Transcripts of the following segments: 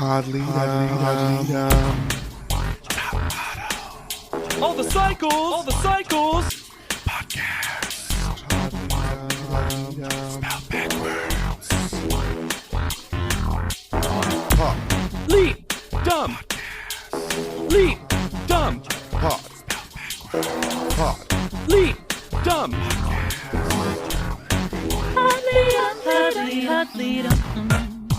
All the cycles. Podcast. Spelled backwards. Leap. Dumb. Leap. Dumb. Leap. Dumb.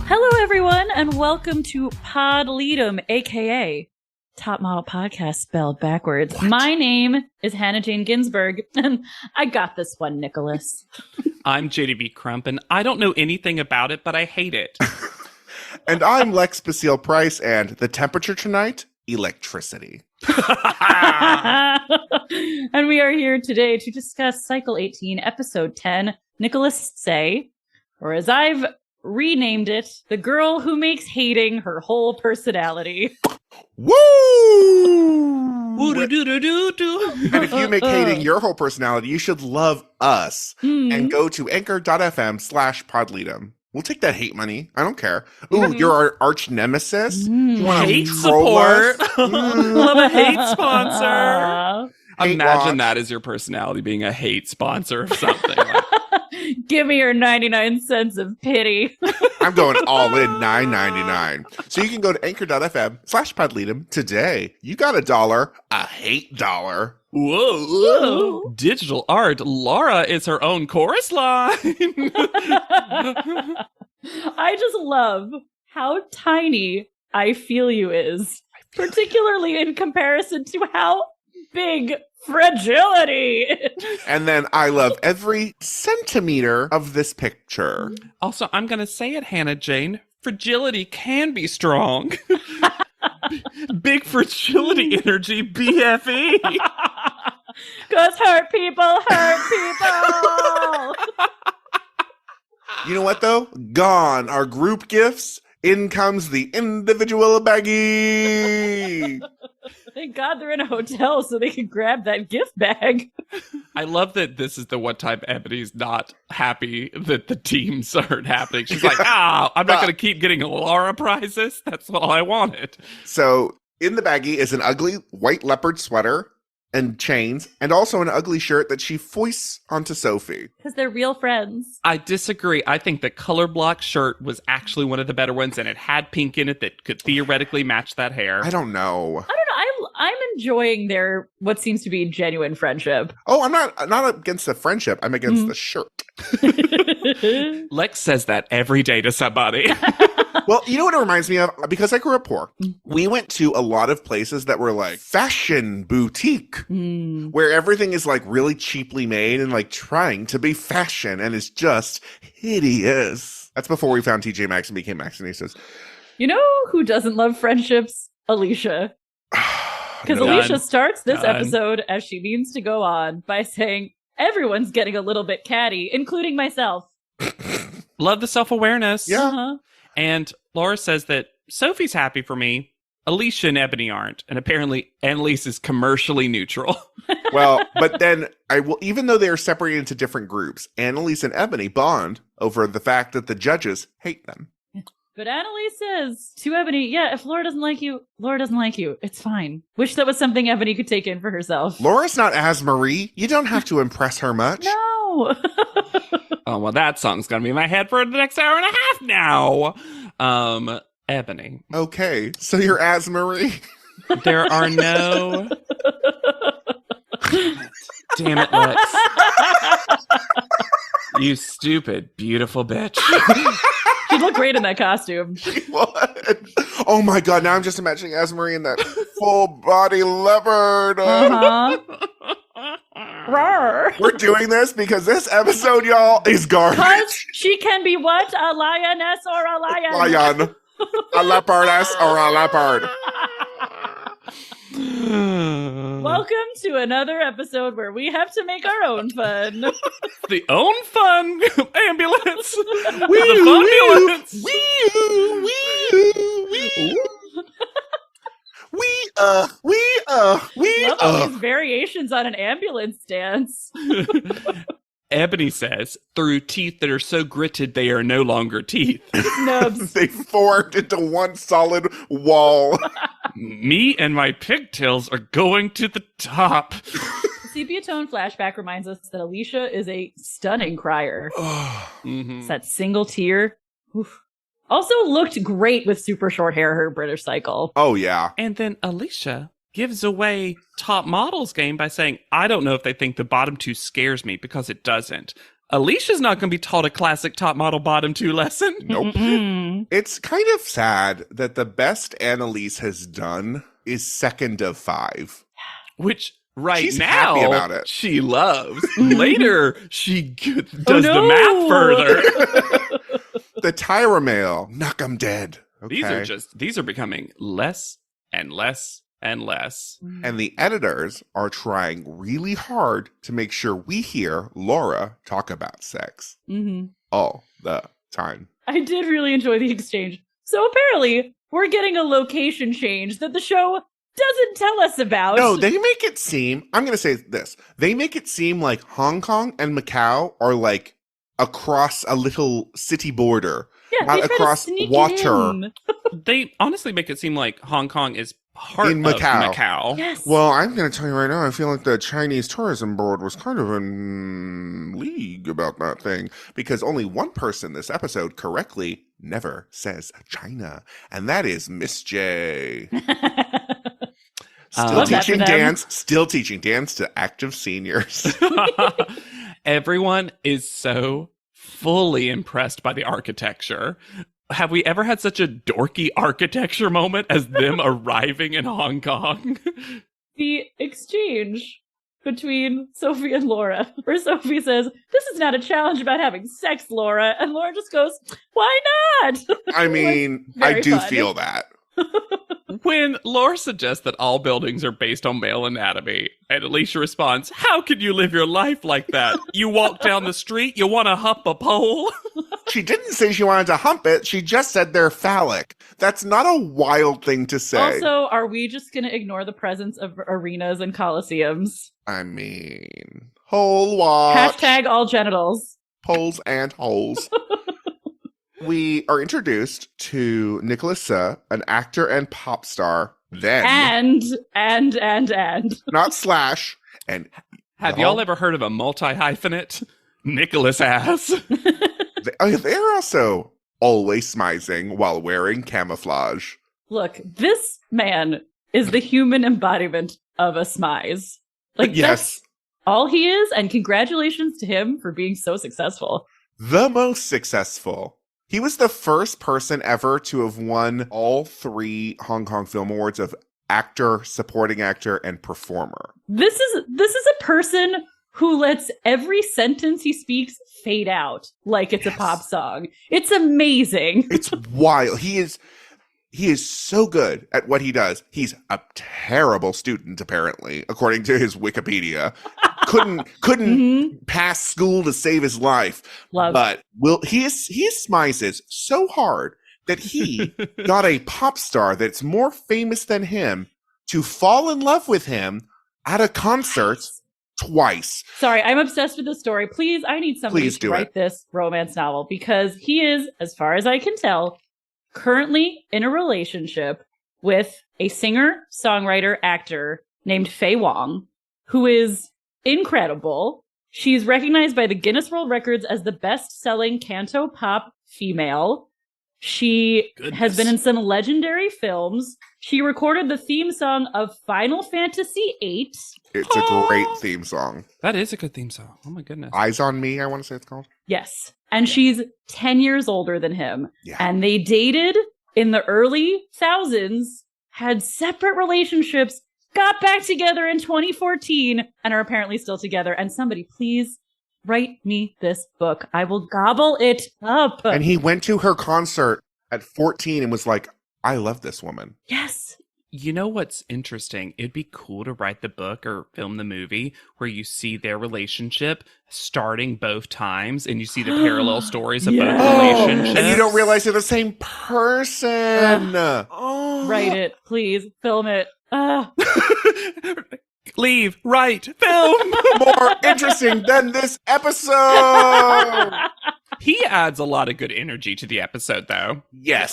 Hello, everyone, and welcome to Podleadum, aka Top Model Podcast spelled backwards. What? My name is Hannah Jane Ginsburg, and I got this one, Nicholas. I'm JDB Crump, and I don't know anything about it, but I hate it. And I'm Lex Basile Price, and the temperature tonight, electricity. And we are here today to discuss Cycle 18, Episode 10, Nicholas Say, or as I've renamed it, The Girl Who Makes Hating Her Whole Personality. Woo! Woo-doo-doo-doo-doo-doo. And if you make hating your whole personality, you should love us and go to anchor.fm/podleadum. We'll take that hate money. I don't care. Ooh, you're our arch nemesis. You wanna Hate troll us? support. Love a hate sponsor. Hate Imagine watch. that as your personality, being a hate sponsor of something. Give me your 99 cents of pity. I'm going all in $9.99. So you can go to anchor.fm/podleadum today. You got $1, a hate dollar. Whoa. Whoa. Digital art. Laura is her own chorus line. I just love how tiny I Feel You is, particularly in comparison to how big Fragility is. And then I love every centimeter of this picture. Also, I'm going to say it, Hannah Jane. Fragility can be strong. Big fragility energy, BFE. Because hurt people hurt people. You know what, though? Gone are group gifts. In comes the individual baggie. Thank God they're in a hotel so they can grab that gift bag. I love that this is the one time Ebony's not happy that the teams aren't happening. She's like, I'm not going to keep getting Laura prizes. That's all I wanted. So in the baggie is an ugly white leopard sweater and chains, and also an ugly shirt that she foists onto Sophie. Because they're real friends. I disagree. I think the color block shirt was actually one of the better ones, and it had pink in it that could theoretically match that hair. I don't know. I don't know. I'm enjoying their what seems to be genuine friendship. Oh, I'm not against the friendship. I'm against the shirt. Lex says that every day to somebody. Well, you know what it reminds me of? Because I grew up poor. We went to a lot of places that were like fashion boutique, where everything is like really cheaply made and like trying to be fashion and is just hideous. That's before we found TJ Maxx and became Maxinistas. You know who doesn't love friendships? Alicia. Because No. Alicia starts this Done. episode, as she means to go on, by saying, everyone's getting a little bit catty, including myself. Love the self-awareness. Yeah. Uh-huh. And Laura says that Sophie's happy for me. Alicia and Ebony aren't. And apparently Annalise is commercially neutral. Well, but then I will, even though they are separated into different groups, Annalise and Ebony bond over the fact that the judges hate them. But Annalise says to Ebony, yeah, if Laura doesn't like you, Laura doesn't like you. It's fine. Wish that was something Ebony could take in for herself. Laura's not as Marie. You don't have to impress her much. No. Oh, well, that song's going to be in my head for the next hour and a half now. Ebony. Okay, so you're as Marie. There are no... Damn it, Lex. You stupid, beautiful bitch. She'd look great in that costume. What? Oh my god, now I'm just imagining as Marie in that full body leopard. Uh-huh. Rawr. We're doing this because this episode, y'all, is Because garbage. she can be what? A lioness or a lion? Lion. A leopardess or a leopard. Welcome to another episode where we have to make our own fun. The own fun ambulance. The Wee-oo, funbulance. wee-oo, wee-oo, wee-oo. We Love all these variations on an ambulance dance. Ebony says, through teeth that are so gritted they are no longer teeth. Nubs. They formed into one solid wall. Me and my pigtails are going to the top. The sepia tone flashback reminds us that Alicia is a stunning crier. Mhm. It's that single tear. Oof. Also looked great with super short hair, her British cycle. Oh, yeah. And then Alicia gives away top models game by saying, I don't know if they think the bottom two scares me, because it doesn't. Alicia's not going to be taught a classic top model bottom two lesson. Nope. Mm-mm. It's kind of sad that the best Annalise has done is second of 5. Which right She's now happy about it. she loves. Later, she does the math further. The Tyra mail, knock 'em dead. Okay. These are becoming less and less and less. And the editors are trying really hard to make sure we hear Laura talk about sex Mm-hmm. all the time. I did really enjoy the exchange. So apparently, we're getting a location change that the show doesn't tell us about. No, they make it seem, I'm going to say this, they make it seem like Hong Kong and Macau are like across a little city border, yeah, not they try to across sneak it water. in. They honestly make it seem like Hong Kong is part In of Macau. Macau. Yes. Well, I'm going to tell you right now, I feel like the Chinese tourism board was kind of in league about that thing, because only one person this episode correctly never says China, and that is Miss J. Love that for them. Still teaching dance to active seniors. Everyone is so fully impressed by the architecture. Have we ever had such a dorky architecture moment as them arriving in Hong Kong? The exchange between Sophie and Laura, where Sophie says, "This is not a challenge about having sex, Laura," and Laura just goes, "Why not?" I mean, Very I do fun. feel that. When Laura suggests that all buildings are based on male anatomy, and Alicia responds, how can you live your life like that? You walk down the street, you want to hump a pole? She didn't say she wanted to hump it. She just said they're phallic. That's not a wild thing to say. Also, are we just going to ignore the presence of arenas and coliseums? I mean, whole watch. Hashtag all genitals. Poles and holes. We are introduced to Nicholas Suh, an actor and pop star. Then, And. not slash, and Have y'all ever heard of a multi-hyphenate? Nicholas ass. they're also always smizing while wearing camouflage. Look, this man is the human embodiment of a smize. Like, Yes, that's all he is, and congratulations to him for being so successful. the most successful. He was the first person ever to have won all 3 Hong Kong Film Awards of actor, supporting actor, and performer. This is a person who lets every sentence he speaks fade out like it's Yes. a pop song. It's amazing. It's wild. He is so good at what he does. He's a terrible student, apparently, according to his Wikipedia. Couldn't Mhm. pass school to save his life. Love. But he smizes so hard that he got a pop star that's more famous than him to fall in love with him at a concert twice. Sorry, I'm obsessed with this story. Please, I need somebody Please to do write it. this romance novel because he is, as far as I can tell, currently in a relationship with a singer, songwriter, actor named Faye Wong, who is incredible. She's recognized by the Guinness World Records as the best-selling canto pop female. She Goodness. has been in some legendary films. She recorded the theme song of Final Fantasy VIII. It's a great theme song. That is a good theme song. Oh my goodness. Eyes on Me, I want to say it's called. Yes. And she's 10 years older than him. Yeah. And they dated in the early thousands, had separate relationships, got back together in 2014, and are apparently still together. And somebody, please write me this book. I will gobble it up. And he went to her concert at 14 and was like, I love this woman. Yes. You know what's interesting? It'd be cool to write the book or film the movie where you see their relationship starting both times and you see the parallel stories of Yes. both Oh, relationships. And you don't realize they're the same person. Oh. Write it, please. Film it. leave, write, film. More interesting than this episode. He adds a lot of good energy to the episode, though. Yes.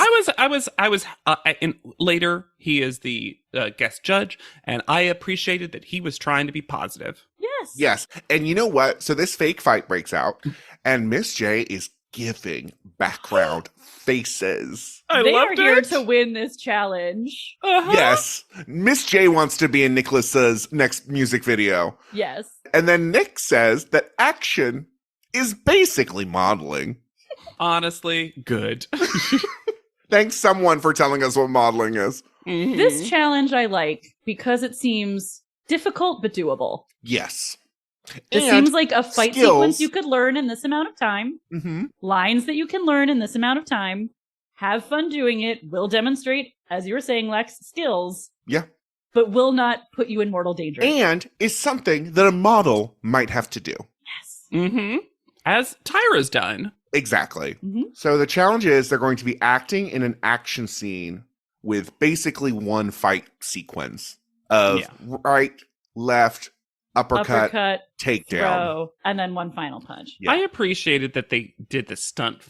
And later he is the guest judge, and I appreciated that he was trying to be positive. Yes. Yes. And you know what? So this fake fight breaks out, and Miss J is giving background faces. I They are loved here it. to win this challenge. Uh-huh. Yes. Miss J wants to be in Nicholas's next music video. Yes. And then Nick says that action is basically modeling. Honestly, good. Thanks someone for telling us what modeling is. Mhm. This challenge I like because it seems difficult but doable. Yes. It And seems like a fight skills. sequence you could learn in this amount of time. Mhm. Lines that you can learn in this amount of time. Have fun doing it. Will demonstrate, as you were saying, Lex, skills. Yeah. But will not put you in mortal danger. And is something that a model might have to do. Yes. Mm-hmm. As Tyra's done. Exactly. Mhm. So the challenge is they're going to be acting in an action scene with basically one fight sequence of Yeah. right, left, uppercut, takedown. throw, and then one final punch. Yeah. I appreciated that they did the stunt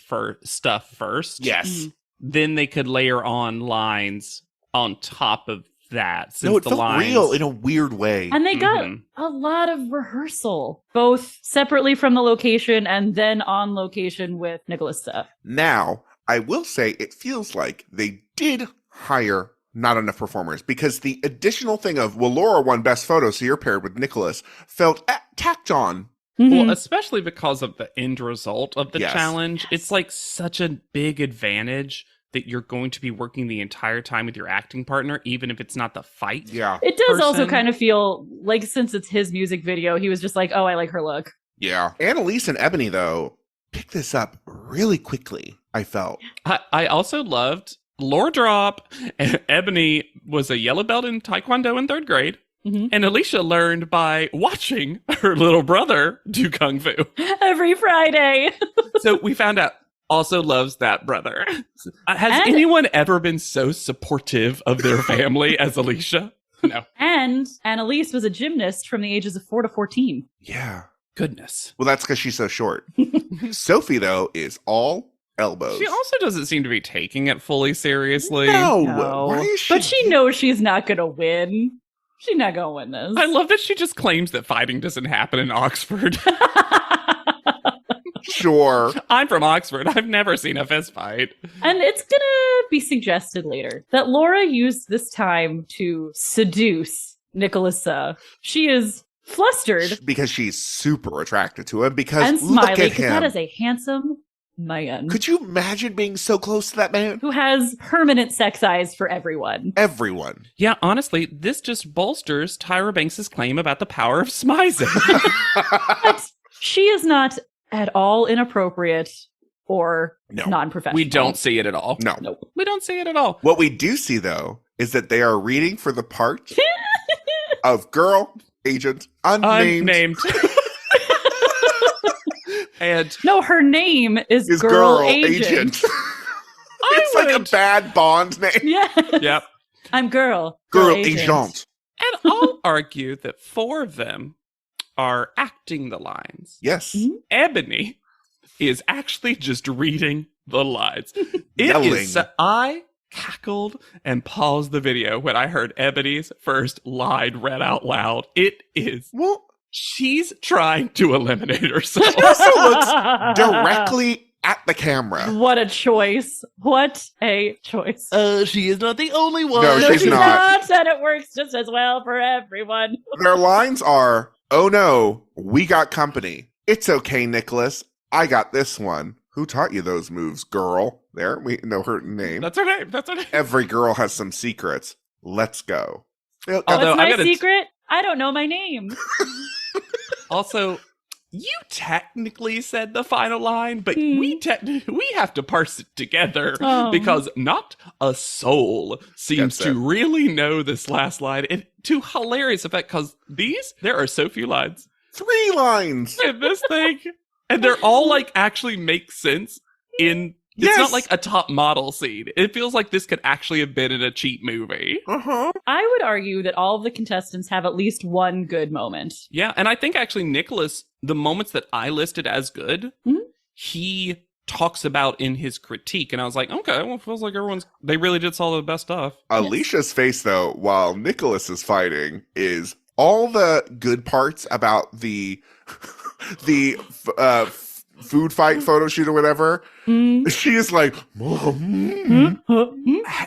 stuff first. Yes. Mhm. Then they could layer on lines on top of that. Since No, it the felt lines, real in a weird way. And they got Mhm. a lot of rehearsal, both separately from the location and then on location with Nicolasa. Now, I will say it feels like they did hire not enough performers because the additional thing of, well, Laura won Best Photo, so you're paired with Nicholas, felt tacked on. Well, especially because of the end result of the Yes. challenge. It's like such a big advantage that you're going to be working the entire time with your acting partner, even if it's not the fight. Yeah. It does also person. kind of feel like, since it's his music video, he was just like, oh, I like her look. Yeah. Annalise and Ebony, though, picked this up really quickly, I felt. I also loved lore drop. Ebony was a yellow belt in Taekwondo in 3rd grade. Mhm. And Alicia learned by watching her little brother do Kung Fu. Every Friday. So we found out also loves that brother. Has And- anyone ever been so supportive of their family as Alicia? No. And Annalise was a gymnast from the ages of 4 to 14. Yeah. Goodness. Well, that's because she's so short. Sophie, though, is all elbows. She also doesn't seem to be taking it fully seriously. No. No. Why is she? But she knows she's not going to win. She's not going to win this. I love that she just claims that fighting doesn't happen in Oxford. Sure. I'm from Oxford. I've never seen a fist fight. And it's gonna be suggested later that Laura used this time to seduce Nicolasa. She is flustered Because she's super attracted to him. Because and look smiley at because him. that is a handsome man Could you imagine being so close to that man? who has permanent sex eyes for everyone. Everyone. Yeah, honestly, this just bolsters Tyra Banks' claim about the power of smizing. But she is not at all inappropriate or No. non-professional. We don't see it at all. No. Nope. We don't see it at all. What we do see, though, is that they are reading for the part of girl, agent, unnamed. Unnamed. And No, her name is Is Girl, Agent. It's like a bad Bond name. Yeah. yep. I'm Girl. Girl, Agent. agent. And I'll argue that 4 of them are acting the lines. Yes. Mhm. Ebony is actually just reading the lines. Yelling. I cackled and paused the video when I heard Ebony's first line read out loud. It is, Well, she's trying to eliminate herself. also looks directly at the camera. What a choice. What a choice. She is not the only one. No, she's not. And it works just as well for everyone. Their lines are, oh no, we got company. It's okay, Nicholas. I got this one. Who taught you those moves, girl? There, we know her name. That's her name. That's her name. Every girl has some secrets. Let's go. Although, What's I my gotta- secret? I don't know my name. Also, you technically said the final line, but Hmm. we have to parse it together Oh. because not a soul seems That's to it. really know this last line. And to hilarious effect, because there are so few lines 3 lines. in this thing, and they're all like actually make sense in It's not Yes. like a top model scene. It feels like this could actually have been in a cheap movie. Uh-huh. I would argue that all of the contestants have at least one good moment. Yeah, and I think actually Nicholas, the moments that I listed as good, he talks about in his critique, and I was like, okay, well, it feels like they really did all the best stuff. Alicia's face, though, while Nicholas is fighting, is all the good parts about the food fight photo shoot or whatever. She is like,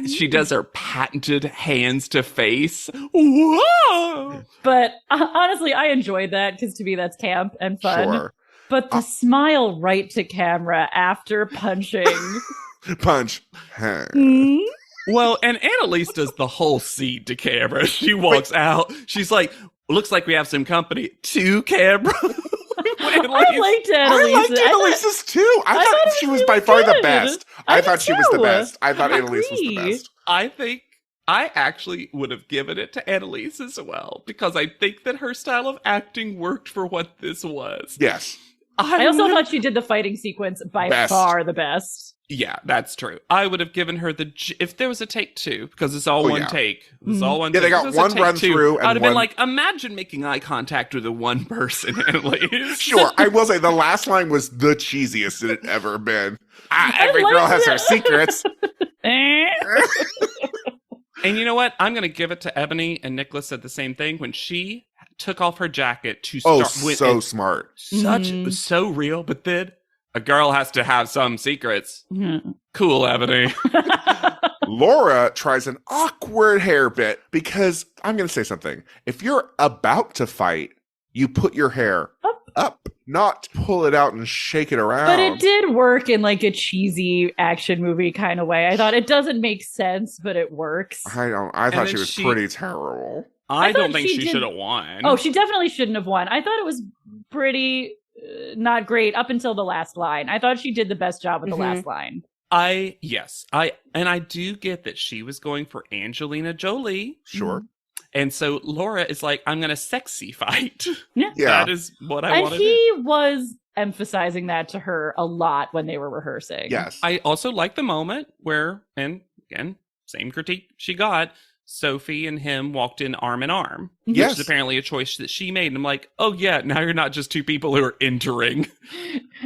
She does her patented hands to face. Whoa! But honestly, I enjoyed that because to me that's camp and fun. sure. But the smile right to camera after punching. Punch. Well, and Annalise does the whole scene to camera. She walks out. She's like, looks like we have some company. To camera. I liked Annalise. I liked Annalise's too. I thought she was by far the best. I thought she was the best. I thought Annalise was the best. I think I actually would have given it to Annalise as well, because I think that her style of acting worked for what this was. Yes. I also thought she did the fighting sequence by far the best. Yeah, that's true. I would have given her if there was a take 2, because it's all one take. It's all one Yeah, take. they got one run through. And I'd have been like, imagine making eye contact with a one person, Annalise. Sure, I will say the last line was the cheesiest it had ever been. Every girl has her secrets. And you know what? I'm going to give it to Ebony, and Nicholas said the same thing when she took off her jacket to start. So smart. So real, but then a girl has to have some secrets. Cool, Ebony. Laura tries an awkward hair bit because I'm going to say something. If you're about to fight, you put your hair up, not pull it out and shake it around. But it did work in like a cheesy action movie kind of way. I thought it doesn't make sense, but it works. I thought she was pretty terrible. I don't think she should have won. Oh, she definitely shouldn't have won. I thought it was pretty not great up until the last line. I thought she did the best job with the last line. I do get that she was going for Angelina Jolie. Sure. And so Laura is like, I'm going to sexy fight. Yeah. That is what I wanted. And he was emphasizing that to her a lot when they were rehearsing. Yes. I also like the moment where, and again, same critique she got, Sophie and him walked in arm in arm. Yes. Which is apparently a choice that she made. And I'm like, oh yeah, now you're not just two people who are entering.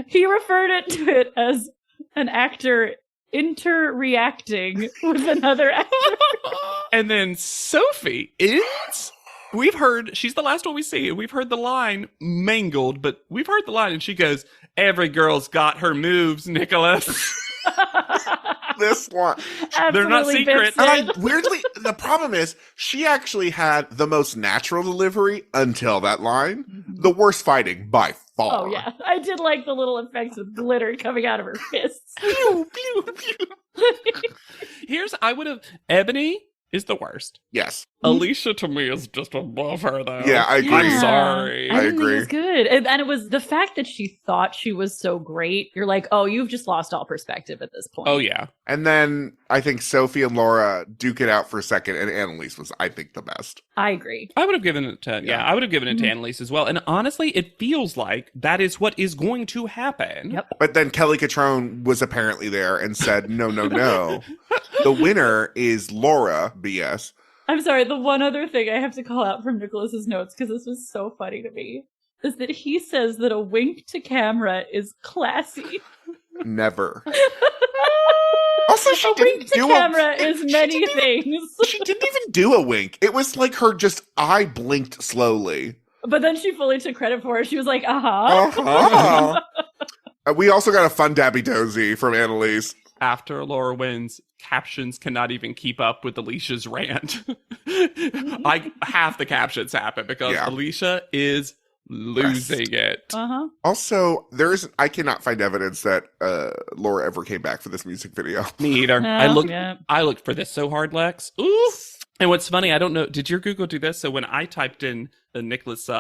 He referred to it as an actor interreacting with another actor. And then Sophie is, we've heard, she's the last one we see, and we've heard the line mangled, but we've heard the line, and she goes, every girl's got her moves, Nicholas. This one. They're not secret. And weirdly, the problem is she actually had the most natural delivery until that line. The worst fighting by far. Oh, yeah. I did like the little effects with glitter coming out of her fists. Pew, pew, pew. Ebony is the worst. Yes. Alicia to me is just above her, though. Yeah, I agree. I'm sorry. I agree. It was good. And it was the fact that she thought she was so great. You're like, oh, you've just lost all perspective at this point. Oh, yeah. And then I think Sophie and Laura duke it out for a second, and Annalise was, I think, the best. I agree. I would have given it to, I would have given it to Annalise as well. And honestly, it feels like that is what is going to happen. Yep. But then Kelly Catrone was apparently there and said, no. The winner is Laura, BS. I'm sorry. The one other thing I have to call out from Nicholas's notes, because this was so funny to me, is that he says that a wink to camera is classy. Never. Also, she didn't do camera is many things. She didn't even do a wink. It was like her just eye blinked slowly. But then she fully took credit for it. She was like, uh-huh. Uh-huh. We also got a fun dabby dozy from Annalise. After Laura wins, captions cannot even keep up with Alicia's rant. Half the captions happen because Alicia is losing it. Uh-huh. Also, I cannot find evidence that Laura ever came back for this music video. Me either. No, I looked for this so hard, Lex. Oof. And what's funny, I don't know, did your Google do this? So when I typed in the Nicholas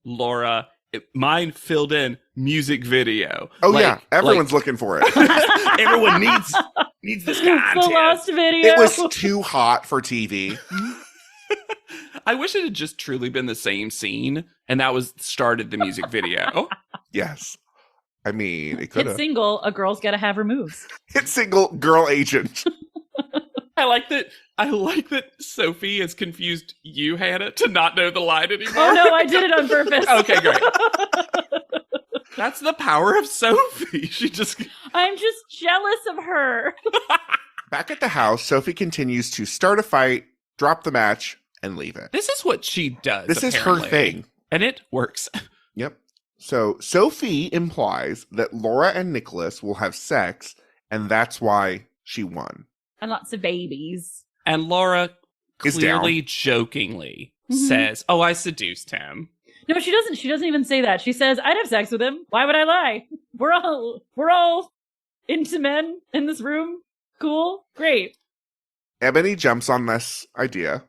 Laura, mine filled in music video. Oh, yeah. Everyone's looking for it. Everyone needs this content. The lost video. It was too hot for TV. I wish it had just truly been the same scene, and that started the music video. Yes. I mean, it could Hit have. single, a girl's got to have her moves. Hit single, girl agent. I like that Sophie has confused you, Hannah, to not know the line anymore. Oh no, I did it on purpose. Okay, great. That's the power of Sophie. I'm just jealous of her. Back at the house, Sophie continues to start a fight, drop the match, and leave it. This is what she does. This is her apparently. thing. And it works. Yep. So Sophie implies that Laura and Nicholas will have sex, and that's why she won. And lots of babies. And Laura Is clearly jokingly Mhm. says, "Oh, I seduced him." No, she doesn't. She doesn't even say that. She says, "I'd have sex with him. Why would I lie? We're all into men in this room. Cool, great." Ebony jumps on this idea.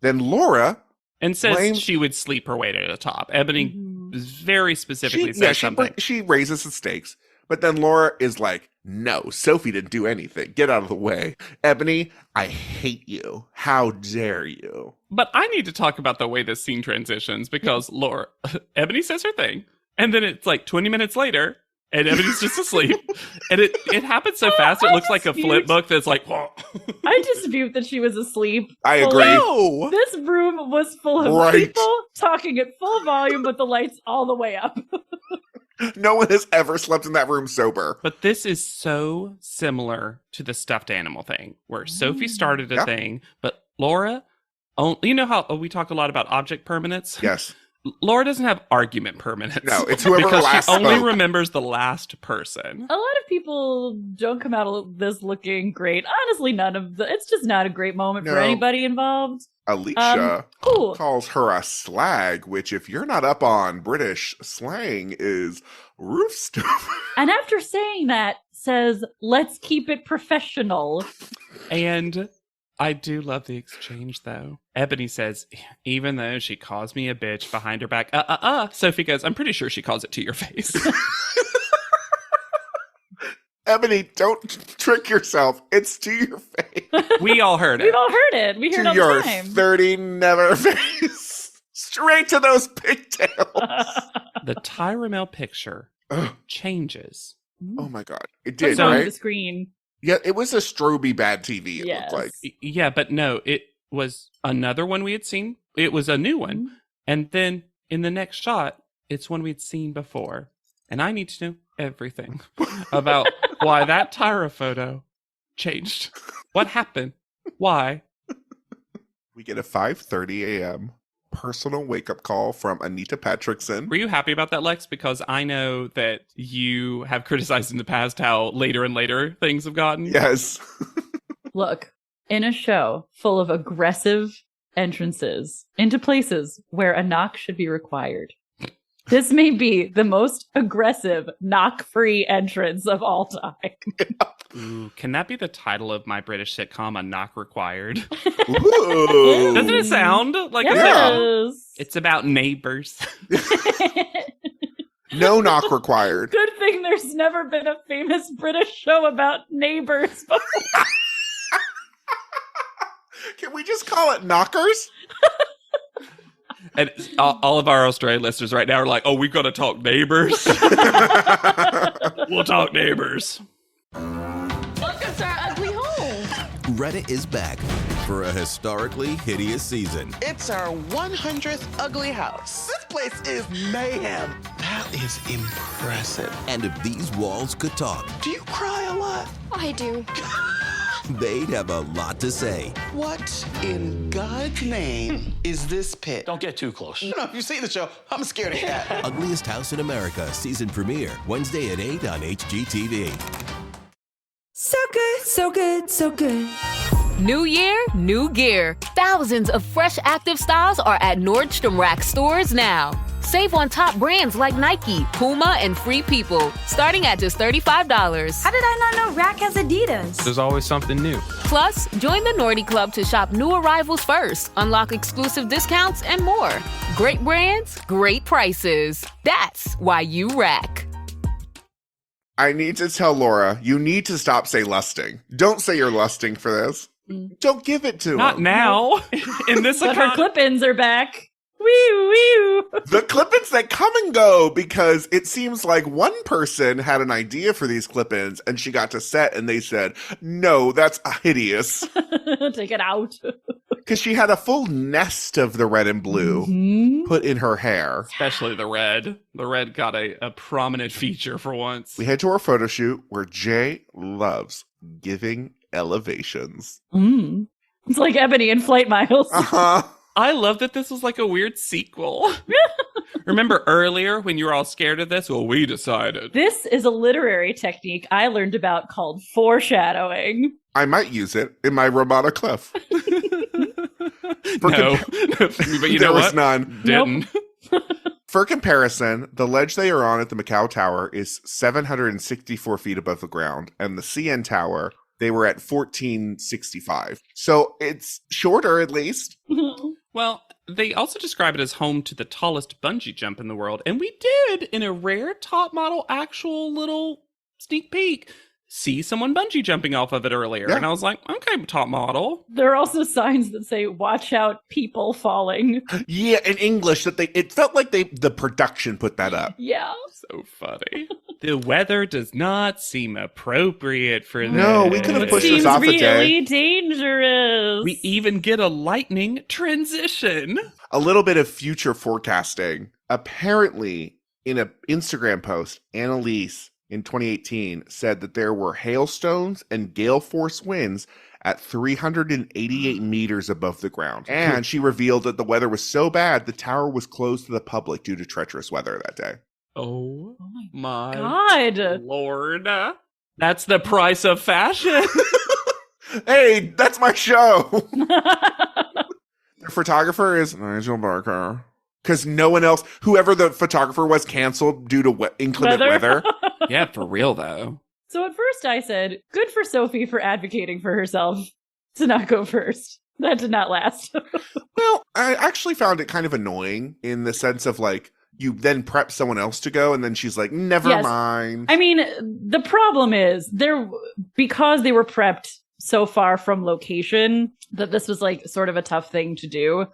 Then Laura, And says Blame- she would sleep her way to the top. Ebony Mhm. very specifically says something. she raises the stakes. But then Laura is like, no, Sophie didn't do anything. Get out of the way. Ebony, I hate you. How dare you? But I need to talk about the way this scene transitions because Ebony says her thing, and then it's like 20 minutes later, and Ebony's just asleep. And it happens so fast, it looks like a flip book that's like, whoa. I dispute that she was asleep. I agree. No! This room was full of Right. people talking at full volume with the lights all the way up. No one has ever slept in that room sober. But this is so similar to the stuffed animal thing, where Sophie started a Yeah. thing, but Laura, you know how we talk a lot about object permanence? Yes. Laura doesn't have argument permanence. No, it's whoever because last she only spoke. remembers the last person. A lot of people don't come out of this looking great. Honestly, it's just not a great moment for No. anybody involved. Alicia Cool. calls her a slag, which, if you're not up on British slang, is roof stuff. And after saying that, says, "Let's keep it professional." And I do love the exchange, though. Ebony says, even though she calls me a bitch behind her back, Sophie goes, I'm pretty sure she calls it to your face. Ebony, don't trick yourself. It's to your face. We all heard We've it. all heard it. We hear it To all your the time. 30 never face. Straight to those pigtails. The Tyramel picture Ugh. changes. Oh my god. It did, Sometimes right? the screen. Yeah, it was a stroby bad TV, it Yes. looked like. Yeah, but no, it was another one we had seen. It was a new one. And then in the next shot, it's one we'd seen before. And I need to know everything about why that Tyra photo changed. What happened? Why? We get a 5:30 a.m. personal wake-up call from Anita Patrickson. Were you happy about that, Lex? Because I know that you have criticized in the past how later and later things have gotten. Yes. Look, in a show full of aggressive entrances into places where a knock should be required, this may be the most aggressive knock-free entrance of all time. Ooh, can that be the title of my British sitcom, A Knock Required? Ooh. Doesn't it sound like a sitcom? Yes. It's about neighbors. No knock required. Good thing there's never been a famous British show about neighbors before. Can we just call it knockers? And all of our Australian listeners right now are like, oh, we've got to talk neighbors. We'll talk neighbors. Welcome to our ugly home. Reddit is back for a historically hideous season. It's our 100th ugly house. This place is mayhem. That is impressive. And if these walls could talk, Do you cry a lot? I do. they'd have a lot to say. What in God's name is this pit? Don't get too close. You know, if you see the show, I'm a scared cat. Ugliest House in America season premiere Wednesday at 8 on HGTV. So good, so good, so good. New year, new gear. Thousands of fresh active styles are at Nordstrom Rack stores now. Save on top brands like Nike, Puma, and Free People, starting at just $35. How did I not know Rack has Adidas? There's always something new. Plus, join the Nordy Club to shop new arrivals first, unlock exclusive discounts, and more. Great brands, great prices. That's why you rack. I need to tell Laura, you need to stop say lusting. Don't say you're lusting for this. Don't give it to Not him. now. In this But her economy. clip-ins are back. Wee wee. The clip-ins that come and go, because it seems like one person had an idea for these clip-ins and she got to set and they said, no, that's hideous. Take it out. Because she had a full nest of the red and blue put in her hair. Especially the red. The red got a prominent feature for once. We head to our photo shoot where Jay loves giving elevations. It's like Ebony in Flight Miles. Uh-huh. I love that this was like a weird sequel. Remember earlier when you were all scared of this? Well, we decided. This is a literary technique I learned about called foreshadowing. I might use it in my Romana Cliff. No. But you there know was what? none. Didn't. For comparison, the ledge they are on at the Macau Tower is 764 feet above the ground, and the CN Tower, they were at 1465. So it's shorter, at least. Well, they also describe it as home to the tallest bungee jump in the world. And we did, in a rare top model, actual little sneak peek, see someone bungee jumping off of it earlier. Yeah. And I was like, okay, top model. There are also signs that say, watch out, people falling. Yeah, in English, it felt like the production put that up. Yeah. So funny. The weather does not seem appropriate for this. No, we could have It pushed this seems off a really day. dangerous. We even get a lightning transition. A little bit of future forecasting. Apparently, in an Instagram post, Annalise in 2018 said that there were hailstones and gale force winds at 388 meters above the ground. And she revealed that the weather was so bad, the tower was closed to the public due to treacherous weather that day. Oh my God. Lord. That's the price of fashion. Hey, that's my show. The photographer is Nigel Barker. Because no one else, whoever the photographer was, canceled due to inclement weather. Yeah, for real though. So at first I said, good for Sophie for advocating for herself to not go first. That did not last. Well, I actually found it kind of annoying in the sense of like, you then prep someone else to go, and then she's like, never Yes. mind. I mean, the problem is because they were prepped so far from location that this was like sort of a tough thing to do.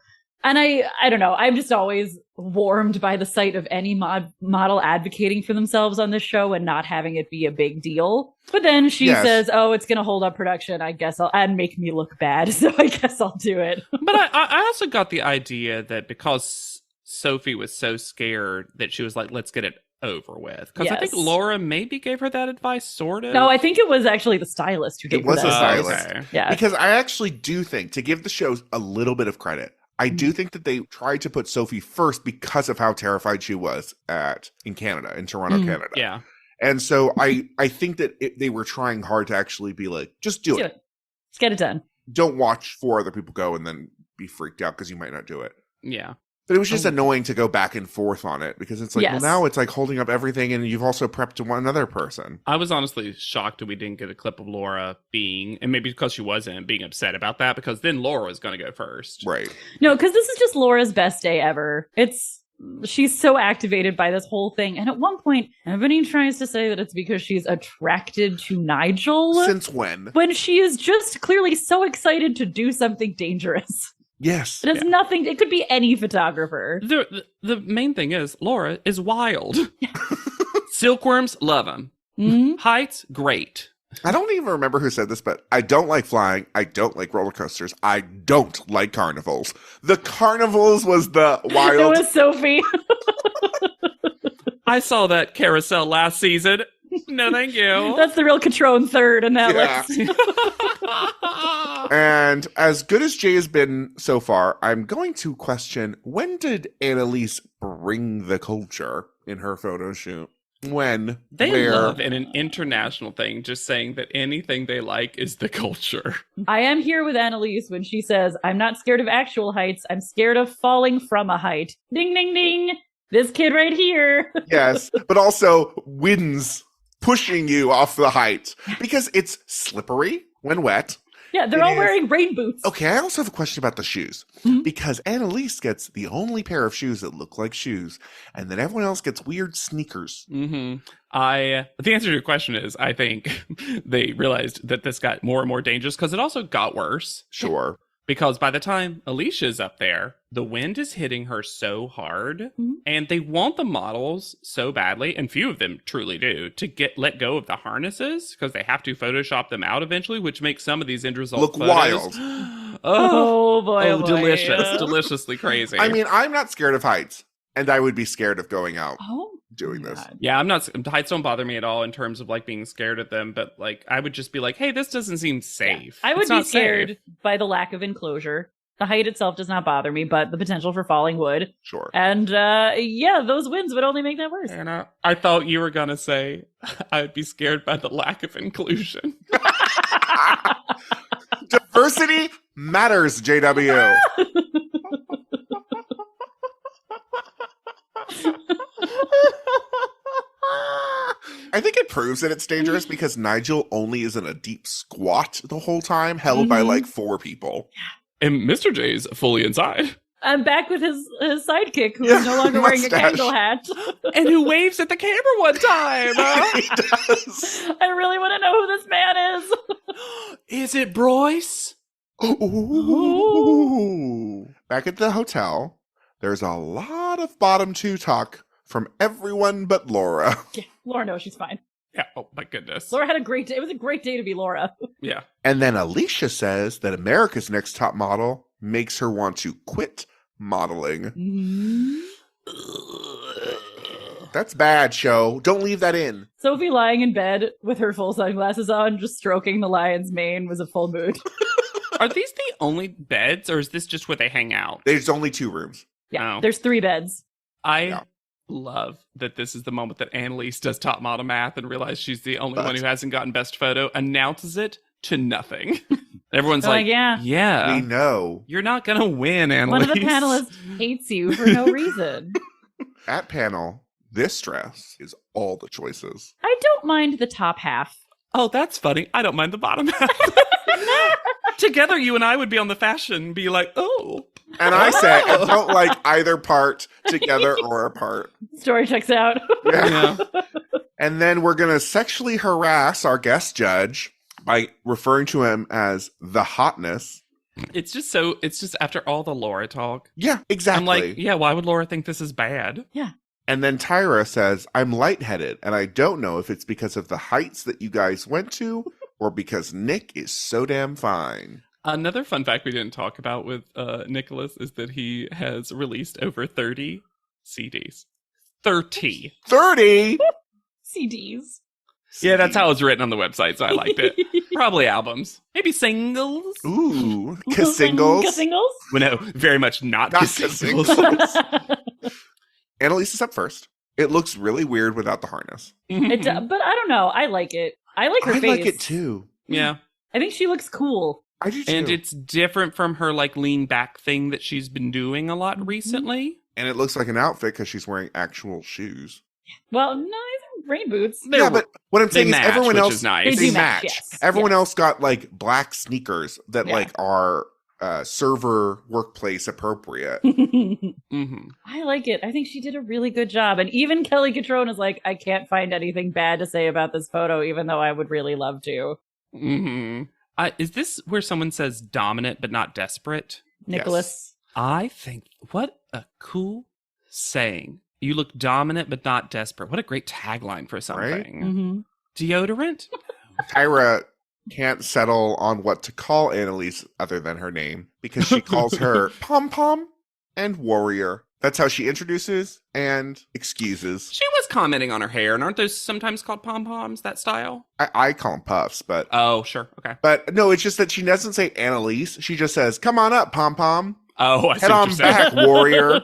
And I don't know, I'm just always warmed by the sight of any model advocating for themselves on this show and not having it be a big deal. But then she says, oh, it's going to hold up production. I guess and make me look bad. So I guess I'll do it. But I also got the idea that because Sophie was so scared that she was like, let's get it over with. Because I think Yes. Laura maybe gave her that advice, sort of. No, I think it was actually the stylist who gave It was her a that stylist. advice. Okay. Yeah. Because I actually do think, to give the show a little bit of credit, I do think that they tried to put Sophie first because of how terrified she was in Canada, in Toronto, Canada. Yeah. And so I think that they were trying hard to actually be like, just do it. Let's get it done. Don't watch 4 other people go and then be freaked out because you might not do it. Yeah. But it was just annoying to go back and forth on it because it's like, Yes. well, now it's like holding up everything and you've also prepped one another person. I was honestly shocked that we didn't get a clip of Laura and maybe because she wasn't, being upset about that, because then Laura was going to go first. Right. No, because this is just Laura's best day ever. She's so activated by this whole thing. And at one point, Ebony tries to say that it's because she's attracted to Nigel. Since when? When she is just clearly so excited to do something dangerous. Yes. It has nothing, it could be any photographer. The main thing is Laura is wild. Silkworms, love them. Mhm. Heights, great. I don't even remember who said this, but I don't like flying. I don't like roller coasters. I don't like carnivals. The carnivals was the wild. It was Sophie. I saw that carousel last season. No, thank you. That's the real Catrone third in that Yeah. list. And as good as Jay has been so far, I'm going to question, when did Annalise bring the culture in her photo shoot? When? They Where? love in an international thing just saying that anything they like is the culture. I am here with Annalise when she says, I'm not scared of actual heights. I'm scared of falling from a height. Ding, ding, ding. This kid right here. Yes, but also winds pushing you off the height because it's slippery when wet. Yeah, they're It all is. wearing rain boots. Okay, I also have a question about the shoes. Mhm. Because Annalise gets the only pair of shoes that look like shoes, and then everyone else gets weird sneakers. Mm-hmm. The answer to your question is, I think they realized that this got more and more dangerous because it also got worse. Sure. Because by the time Alicia's up there, the wind is hitting her so hard, and they want the models so badly, and few of them truly do, to let go of the harnesses because they have to Photoshop them out eventually, which makes some of these end result Look photos wild. Oh boy, oh boy. delicious, deliciously crazy. I mean, I'm not scared of heights, and I would be scared of going out Oh, doing this. God. Yeah, I'm not. Heights don't bother me at all in terms of like being scared of them, but like I would just be like, hey, this doesn't seem safe. I would It's be not scared safe. by the lack of enclosure. The height itself does not bother me, but the potential for falling would. Sure. And yeah, those winds would only make that worse. Anna, I thought you were gonna say I would be scared by the lack of inclusion. Diversity matters, JW. I think it proves that it's dangerous because Nigel only is in a deep squat the whole time, held by like 4 people. And Mr. J's fully inside. I'm back with his sidekick, who is no longer wearing a mustache. candle hat. And who waves at the camera one time. He does. I really want to know who this man is. Is it Bryce? Ooh. Back at the hotel, there's a lot of bottom 2 talk from everyone but Laura. Yeah, Laura knows she's fine. Yeah. Oh my goodness. Laura had a great day. It was a great day to be Laura. Yeah. And then Alicia says that America's Next Top Model makes her want to quit modeling. That's bad, show. Don't leave that in. Sophie lying in bed with her full sunglasses on, just stroking the lion's mane, was a full mood. Are these the only beds, or is this just where they hang out? There's only 2 rooms. Yeah, Oh. there's 3 beds. I love that this is the moment that Annalise does top model math and realizes she's the only one who hasn't gotten best photo, announces it to nothing. Everyone's They're like, like, yeah. We know. You're not going to win, Annalise. One of the panelists hates you for no reason. At panel, this dress is all the choices. I don't mind the top half. Oh, that's funny. I don't mind the bottom half. Together, you and I would be on the fashion, be like, oh. And I say I don't like either part together or apart. Story checks out. Yeah. And then we're going to sexually harass our guest judge by referring to him as the hotness. It's just after all the Laura talk. Yeah, exactly. I'm like, yeah, why would Laura think this is bad? Yeah. And then Tyra says, I'm lightheaded, and I don't know if it's because of the heights that you guys went to or because Nick is so damn fine. Another fun fact we didn't talk about with Nicholas is that he has released over 30 CDs. 30. 30? CDs. Yeah, that's how it's written on the website, so I liked it. Probably albums. Maybe singles. Ooh, singles. Singles? Well, no, very much not singles. Annalise is up first. It looks really weird without the harness. But I don't know. I like it. I like her I face. like it too. Yeah. I think she looks cool. I do too. And it's different from her like lean back thing that she's been doing a lot recently. And it looks like an outfit because she's wearing actual shoes. Well, no, these are rain boots. Yeah, but what I'm saying is match, everyone which else is nice. They they do match. match, yes. Everyone Yes. else got like black sneakers that Yeah. like are server workplace appropriate. Mm-hmm. I like it. I think she did a really good job. And even Kelly Catrone is like, I can't find anything bad to say about this photo, even though I would really love to. Mm-hmm. Is this where someone says dominant but not desperate? Nicholas. I think, what a cool saying. You look dominant but not desperate. What a great tagline for something. Mm-hmm. Deodorant? Tyra can't settle on what to call Annalise other than her name because she calls her Pom Pom and Warrior. That's how she introduces and excuses. She was commenting on her hair, and aren't those sometimes called pom-poms, that style? I call them puffs, but Oh, sure. Okay. no, it's just that she doesn't say Annalise. She just says, "Come on up, Pom Pom. Oh, I see Head what on you're saying. back, Warrior."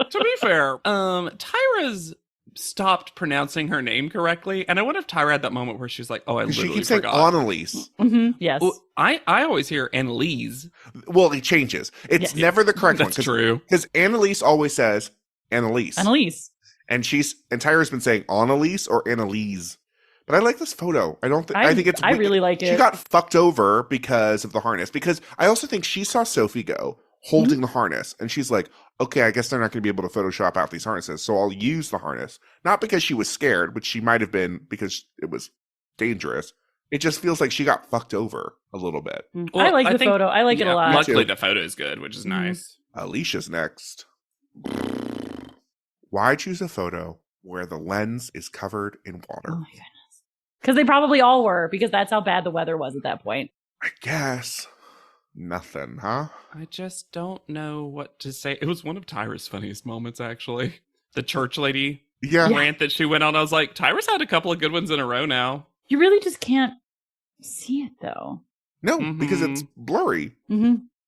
To be fair, Tyra's stopped pronouncing her name correctly, and I wonder if Tyra had that moment where she's like, "Oh, I She literally keeps saying forgot." Annalise. Mm-hmm. Yes. Well, I always hear Annalise. Well, it changes. It's Yes. never the correct one. That's true. Because Annalise always says Annalise. Annalise. And Tyra's been saying Annalise or Annalise. But I like this photo. I think it's I really like it. She got fucked over because of the harness. Because I also think she saw Sophie go holding the harness. And she's like, okay, I guess they're not going to be able to Photoshop out these harnesses. So I'll use the harness. Not because she was scared, which she might have been because it was dangerous. It just feels like she got fucked over a little bit. I like the photo. I like it a lot. Luckily, the photo is good, which is nice. Alicia's next. Why choose a photo where the lens is covered in water? Oh my goodness. Because they probably all were, because that's how bad the weather was at that point. I guess. Nothing, huh? I just don't know what to say. It was one of Tyra's funniest moments, actually. The church lady rant that she went on. I was like, Tyra's had a couple of good ones in a row now. You really just can't see it, though. No, because it's blurry.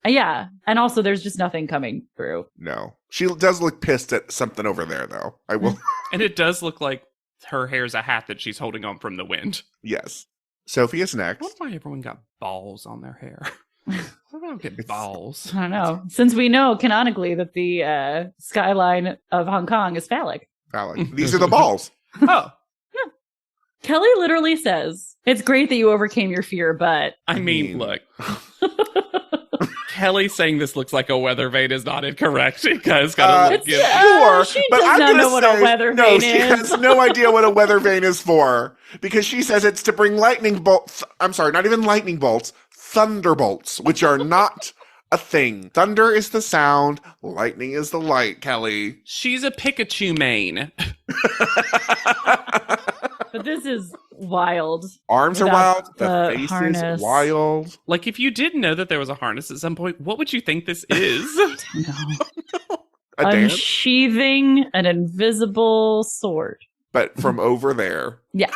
Yeah, and also there's just nothing coming through. No. She does look pissed at something over there, though. I will. And it does look like her hair's a hat that she's holding on from the wind. Yes. Sophie is I next. wonder why everyone got balls on their hair. Why don't get balls? I don't know. Since we know canonically that the skyline of Hong Kong is phallic. Phallic. These are the balls. Oh. Kelly literally says, it's great that you overcame your fear, but... I mean, look. Kelly saying this looks like a weather vane is not incorrect. Because Sure, she but does I'm not gonna know what a say- weather no, vane she is. has no idea what a weather vane is for. Because she says it's to bring lightning bolts. I'm sorry, not even lightning bolts. Thunderbolts, which are not a thing. Thunder is the sound. Lightning is the light, Kelly. She's a Pikachu main. But this is wild. Arms are Without wild. The face harness. is wild. Like, if you didn't know that there was a harness at some point, what would you think this is? A dance, Unsheathing an invisible sword. but from over there. Yeah.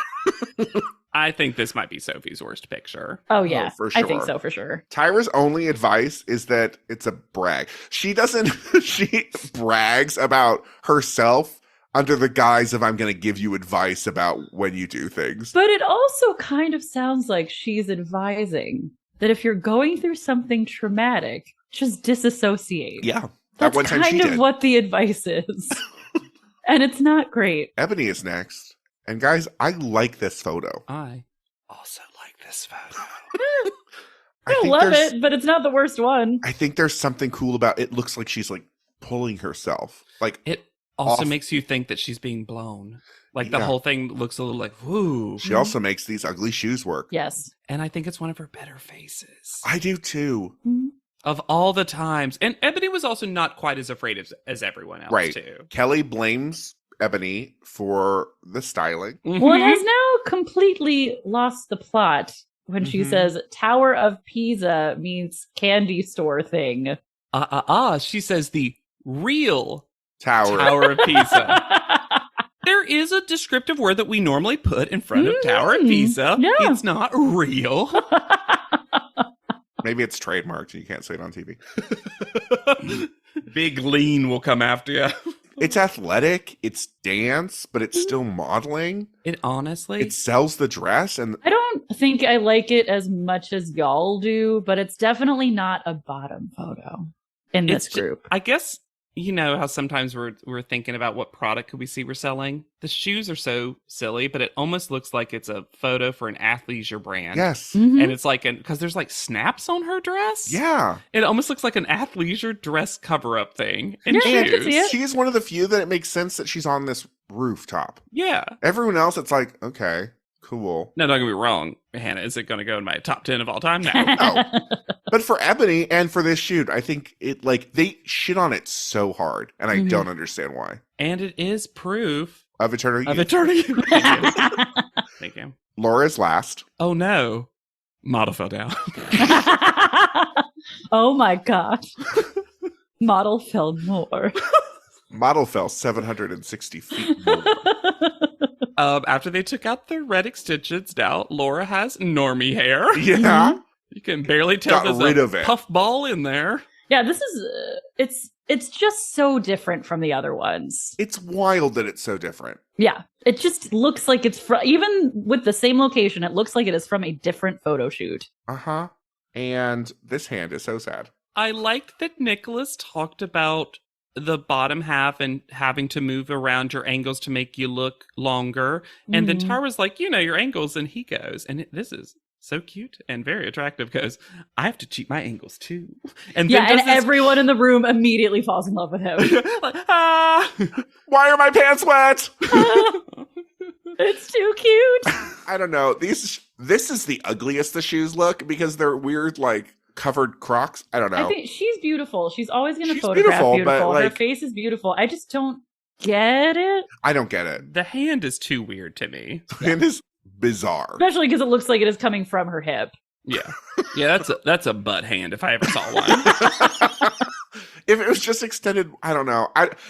I think this might be Sophie's worst picture. Oh, yeah. for I think sure. so, for sure. Tyra's only advice is that it's a brag. She doesn't, she brags about herself under the guise of I'm going to give you advice about when you do things. But it also kind of sounds like she's advising that if you're going through something traumatic, just disassociate. Yeah. That's one time kind she of did. what the advice is. And it's not great. Ebony is next. And guys, I like this photo. I also like this photo. I think love there's- it, but it's not the worst one. I think there's something cool about it. Looks like she's like pulling herself. Like It also off. makes you think that she's being blown. Like, the Yeah. whole thing looks a little like, whoo. She also makes these ugly shoes work. Yes. And I think it's one of her better faces. I do too. Of all the times. And Ebony was also not quite as afraid as everyone else, Right. too. Kelly blames Ebony for the styling. Well, it has now completely lost the plot when she Mhm. says Tower of Pisa means candy store thing. She says the real Tower. Tower of Pisa. There is a descriptive word that we normally put in front of Tower of Pisa. Yeah. It's not real. Maybe it's trademarked and you can't say it on TV. Big Lean will come after you. It's athletic, it's dance, but it's still modeling. It honestly... It sells the dress and I don't think I like it as much as y'all do, but it's definitely not a bottom photo in this It's ju- group. I guess, you know how sometimes we're thinking about what product could we see we're selling? The shoes are so silly, but it almost looks like it's a photo for an athleisure brand. yes. Mhm. And it's like, because there's like snaps on her dress. Yeah. It almost looks like an athleisure dress cover-up thing. And Yeah, I shoes. can see it. She's one of the few that it makes sense that she's on this rooftop. Yeah. Everyone else, it's like, okay, cool. No, don't get me wrong, Hannah. Is it going to go in my top 10 of all time? No. No. But for Ebony and for this shoot, I think it like they shit on it so hard, and I Mhm. don't understand why. And it is proof Of eternity. of eternity. Thank you. Thank you. Laura's last. Oh, no. Model fell down. Oh my gosh. Model fell more. Model fell 760 feet more. After they took out the red extensions, now Laura has normie hair. Yeah. You can barely tell Got there's rid a of it. puff ball in there. Yeah, this is it's just so different from the other ones. It's wild that it's so different. Yeah, it just looks like it's from, even with the same location, it looks like it is from a different photo shoot. Uh-huh. And this hand is so sad. I liked that Nicholas talked about the bottom half and having to move around your angles to make you look longer. And then Mhm. Tara's like, you know, your angles. And he goes, and this is so cute and very attractive, goes, I have to cheat my angles too. And Yeah, then and does this- everyone in the room immediately falls in love with him. like, ah! Why are my pants wet? It's too cute. I don't know. These This is the ugliest the shoes look because they're weird, like covered Crocs. I don't know. I think she's beautiful. She's always going to She's photograph beautiful, beautiful. but, Her like- face is beautiful. I just don't get it. I don't get it. The hand is too weird to me. It is bizarre. Especially because it looks like it is coming from her hip. Yeah. Yeah, that's a butt hand if I ever saw one. If it was just extended, I don't know.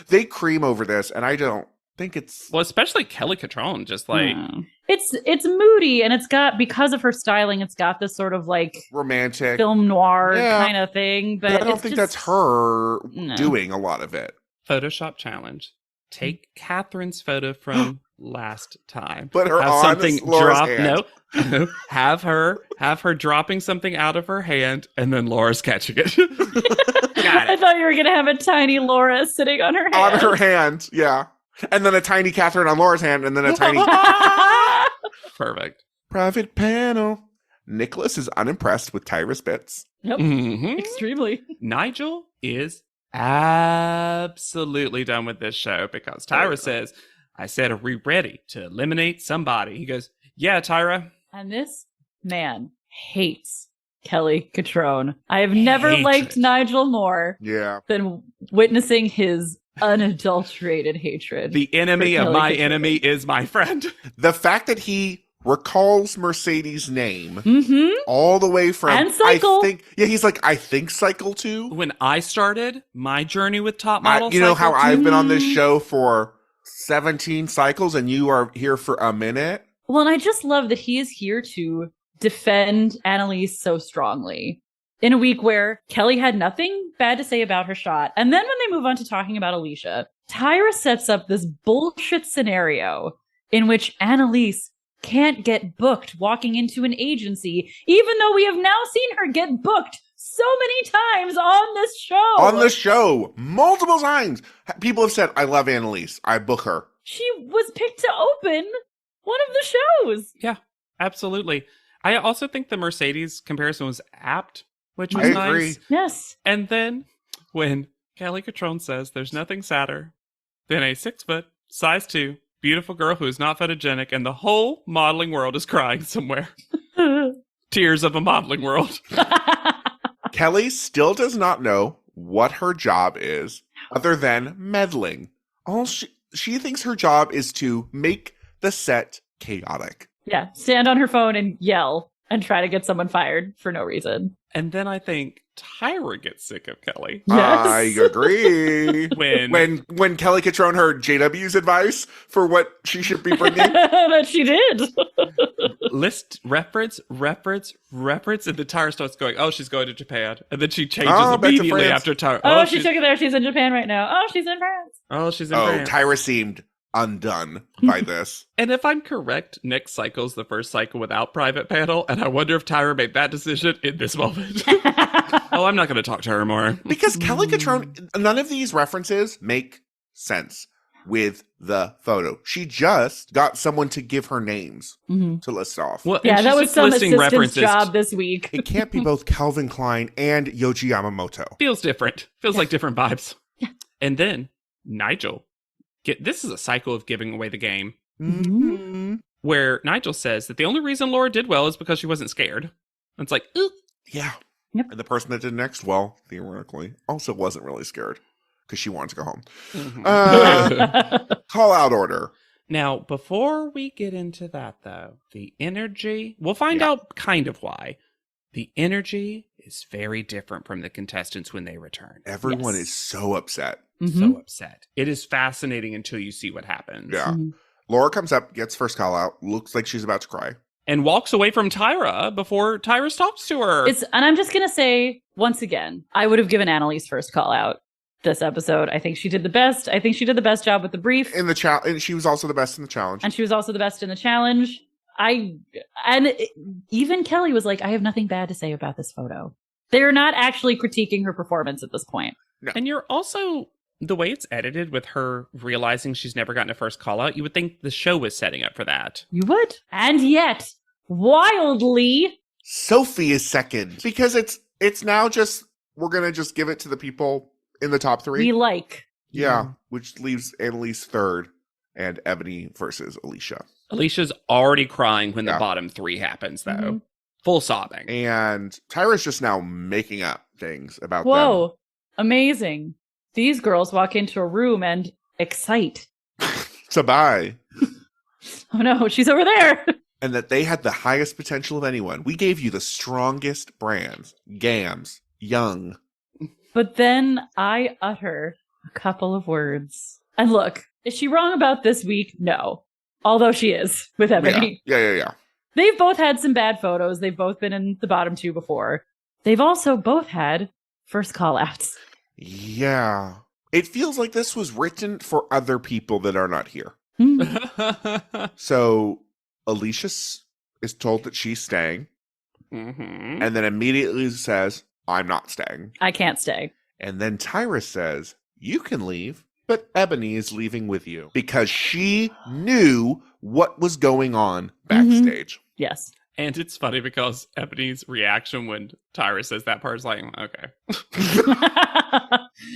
They cream over this, and I don't think it's. Well, especially Kelly Catron, just like No. It's moody, and it's got, because of her styling, it's got this sort of like Romantic. film noir Yeah. kind of thing. But I don't it's think just- that's her No. doing a lot of it. Photoshop challenge. Take Catherine's photo from last time. Put her have on something Laura's drop. hand. No, have her dropping something out of her hand, and then Laura's catching it. Got I it. thought you were gonna have a tiny Laura sitting on her hand. On her hand, yeah. And then a tiny Catherine on Laura's hand, and then a tiny Perfect. private panel. Nicholas is unimpressed with Tyra's bits. Nope. Mhm. Extremely. Nigel is absolutely done with this show because Tyra says, I said, are we ready to eliminate somebody? He goes, yeah, Tyra. And this man hates Kelly Catrone. I have never Hatred. liked Nigel more Yeah. than witnessing his unadulterated hatred. The enemy For of Kelly my Catrone. enemy is my friend. The fact that he recalls Mercedes' name Mm-hmm. all the way from And Cycle. He's like, I think Cycle too. When I started my journey with Top Model, You know how Cycle I've been on this Mhm. show for 17 cycles and you are here for a minute? Well, and I just love that he is here to defend Annalise so strongly in a week where Kelly had nothing bad to say about her shot. And then when they move on to talking about Alicia, Tyra sets up this bullshit scenario in which Annalise can't get booked walking into an agency, even though we have now seen her get booked so many times on this show. On the show, multiple times. People have said, I love Annalise. I book her. She was picked to open one of the shows. Yeah, absolutely. I also think the Mercedes comparison was apt, which I was agree. nice. Yes. And then when Kelly Catrone says there's nothing sadder than a 6 foot, size 2, beautiful girl who is not photogenic, and the whole modeling world is crying somewhere. Tears of a modeling world. Kelly still does not know what her job is other than meddling. All she thinks her job is to make the set chaotic. Yeah, stand on her phone and yell and try to get someone fired for no reason. And then I think Tyra gets sick of Kelly. Yes. I agree. when Kelly Catrone heard JW's advice for what she should be bringing, That she did. List reference, and the Tyra starts going, oh, she's going to Japan. And then she changes Oh, back to immediately France. after Tyra. Oh, she she's, took it there. She's in Japan right now. Oh, she's in France. oh, she's in oh, France. Tyra seemed undone by this. And if I'm correct, Nick cycles the first cycle without private panel, and I wonder if Tyra made that decision in this moment. Oh, I'm not going to talk to her more. Because Kelly Catrone, none of these references make sense with the photo. She just got someone to give her names Mhm. to list off. Well, Yeah, and that she's was just some listing assistant's references. job this week. It can't be both Calvin Klein and Yoji Yamamoto. Feels different. Feels like different vibes. And then Nigel. This is a cycle of giving away the game, Mm-hmm. where Nigel says that the only reason Laura did well is because she wasn't scared. And it's like, ooh. Yeah. Yep. And the person that did next, well, theoretically, also wasn't really scared because she wanted to go home. Mhm. Call out order. Now, before we get into that, though, the energy, we'll find out kind of why. The energy is very different from the contestants when they return. Everyone Yes. is so upset. Mhm. So upset. It is fascinating until you see what happens. Yeah. Mhm. Laura comes up, gets first call out, looks like she's about to cry. And walks away from Tyra before Tyra stops to her. And I'm just going to say, once again, I would have given Annalise first call out this episode. I think she did the best. I think she did the best job with the brief. In the challenge, and she was also the best in the challenge. And she was also the best in the challenge. Even Kelly was like, I have nothing bad to say about this photo. They're not actually critiquing her performance at this point. And you're also, the way it's edited with her realizing she's never gotten a first call out, you would think the show was setting up for that. You would? And yet, wildly, Sophie is second because it's now just we're gonna just give it to the people in the top three. we like. Yeah, which leaves Annalise third and Ebony versus Alicia. Alicia's already crying when the Yeah. bottom 3 happens, though. Mhm. Full sobbing. And Tyra's just now making up things about them. Whoa, amazing. These girls walk into a room and excite. To buy. Oh no, she's over there. And that they had the highest potential of anyone. We gave you the strongest brands. Gams. Young. But then I utter a couple of words. And look, is she wrong about this week? No. Although she is with Ebony. Yeah. They've both had some bad photos. They've both been in the bottom 2 before. They've also both had first call outs. Yeah. It feels like this was written for other people that are not here. So Alicia is told that she's staying Mm-hmm. and then immediately says, I'm not staying. I can't stay. And then Tyra says, you can leave, but Ebony is leaving with you because she knew what was going on backstage. Yes. And it's funny because Ebony's reaction when Tyra says that part is like, okay.